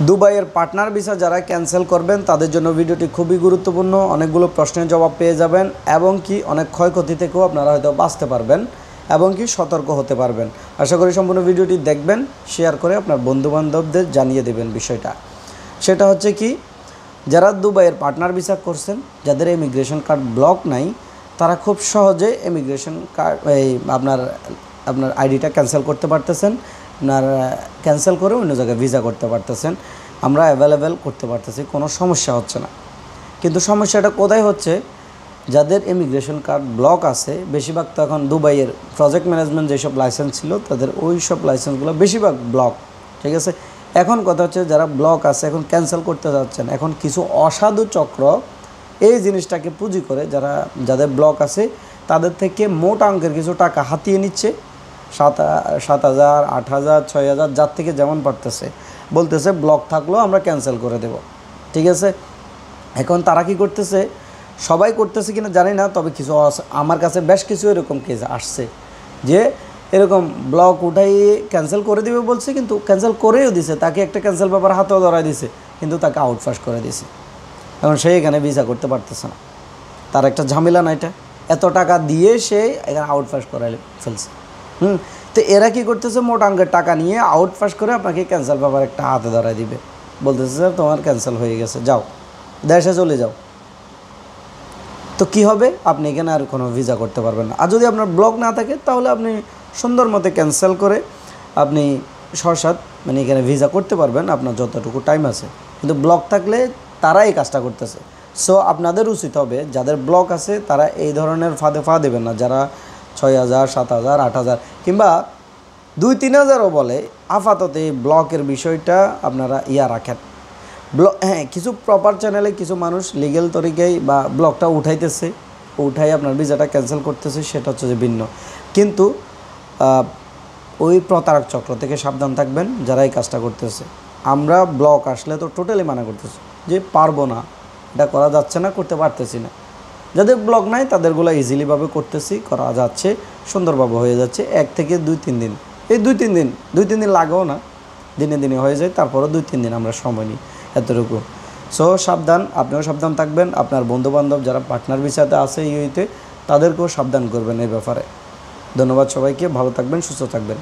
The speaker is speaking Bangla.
দুবাইয়ের পার্টনার ভিসা যারা ক্যান্সেল করবেন তাদের জন্য ভিডিওটি খুবই গুরুত্বপূর্ণ। অনেকগুলো প্রশ্নের জবাব পেয়ে যাবেন এবং কি অনেক ক্ষয়ক্ষতি থেকেও আপনারা হয়তো বাঁচতে পারবেন এবং কি সতর্ক হতে পারবেন। আশা করি সম্পূর্ণ ভিডিওটি দেখবেন, শেয়ার করে আপনার বন্ধুবান্ধবদের জানিয়ে দেবেন বিষয়টা। সেটা হচ্ছে কি, যারা দুবাইয়ের পার্টনার ভিসা করছেন, যাদের ইমিগ্রেশন কার্ড ব্লক নাই, তারা খুব সহজে ইমিগ্রেশন কার্ড আপনার আইডিটা ক্যান্সেল করতে পারতেছেন, আপনার ক্যান্সেল করে অন্য জায়গায় ভিসা করতে পারতেছেন। আমরা অ্যাভেলেবেল করতে পারতেছি, কোনো সমস্যা হচ্ছে না। কিন্তু সমস্যাটা কোথায় হচ্ছে, যাদের ইমিগ্রেশন কার্ড ব্লক আছে, বেশিরভাগ তো এখন দুবাইয়ের প্রজেক্ট ম্যানেজমেন্ট যেসব লাইসেন্স ছিল তাদের ওই সব লাইসেন্সগুলো বেশিরভাগ ব্লক, ঠিক আছে। এখন কথা হচ্ছে যারা ব্লক আছে এখন ক্যান্সেল করতে যাচ্ছেন, এখন কিছু অসাধু চক্র এই জিনিসটাকে পুঁজি করে যাদের ব্লক আছে তাদের থেকে মোটা অঙ্কের কিছু টাকা হাতিয়ে নিচ্ছে। 7,000, 8,000, 6,000 যার থেকে যেমন পারতেছে বলতেছে ব্লক থাকলেও আমরা ক্যান্সেল করে দেব, ঠিক আছে। এখন তারা কি করতেছে, সবাই করতেছে কিনা জানি না, তবে কিছু আমার কাছে বেশ কিছু এরকম কেস আসছে যে এরকম ব্লক উঠাই ক্যান্সেল করে দেবে বলছে, কিন্তু ক্যান্সেল করেও দিছে, তাকে একটা ক্যান্সেল পেপার হাতেও ধরাই দিছে, কিন্তু তাকে আউটপাস করে দিছে। এখন সে এখানে ভিসা করতে পারতেছে না। তার একটা ঝামেলা না, এটা এত টাকা দিয়ে সে এখানে আউটপাস করে ফেলছে। তো এরা কী করতেছে, মোটা অঙ্কের টাকা নিয়ে আউটপাস করে আপনাকে ক্যান্সেল পেপার একটা হাতে ধরাই দিবে, বলতেছে স্যার তোমার ক্যান্সেল হয়ে গেছে, যাও দেশে চলে যাও। তো কী হবে, আপনি এখানে আর কোনো ভিসা করতে পারবেন না। আর যদি আপনার ব্লক না থাকে তাহলে আপনি সুন্দর মতো ক্যান্সেল করে আপনি সরসাদ এখানে ভিসা করতে পারবেন, আপনার যতটুকু টাইম আছে। কিন্তু ব্লক থাকলে তারা এই কাজটা করতেছে। সো আপনাদের উচিত হবে, যাদের ব্লক আছে তারা এই ধরনের ফাঁদে পা দেবেন না। যারা 6,000, 7,000, 8,000 কিংবা 2-3,000ও বলে, আপাতত এই ব্লকের বিষয়টা আপনারা রাখেন। হ্যাঁ, কিছু প্রপার চ্যানেলে কিছু মানুষ লিগেল তরিকায় বা ব্লকটা উঠাই আপনার ভিসাটা ক্যান্সেল করতেছে, সেটা হচ্ছে যে ভিন্ন। কিন্তু ওই প্রতারক চক্র থেকে সাবধান থাকবেন যারা এই কাজটা করতেছে। আমরা ব্লক আসলে তো টোটালি মানা করতেছি যে পারবো না, এটা করা যাচ্ছে না, করতে পারতেছি না। যাদের ব্লক নাই তাদেরগুলো ইজিলিভাবে করতেছি, করা যাচ্ছে, সুন্দরভাবে হয়ে যাচ্ছে। 1 থেকে 2-3 দিন, এই 2-3 দিন লাগেও না, দিনে দিনে হয়ে যায়। তারপরও 2-3 দিন আমরা সময় নিই, এতটুকু। সো সাবধান, আপনিও সাবধান থাকবেন। আপনার বন্ধুবান্ধব যারা পার্টনার ভিসাতে আছে ইউইতে তাদেরকেও সাবধান করবেন এই ব্যাপারে। ধন্যবাদ সবাইকে, ভালো থাকবেন, সুস্থ থাকবেন।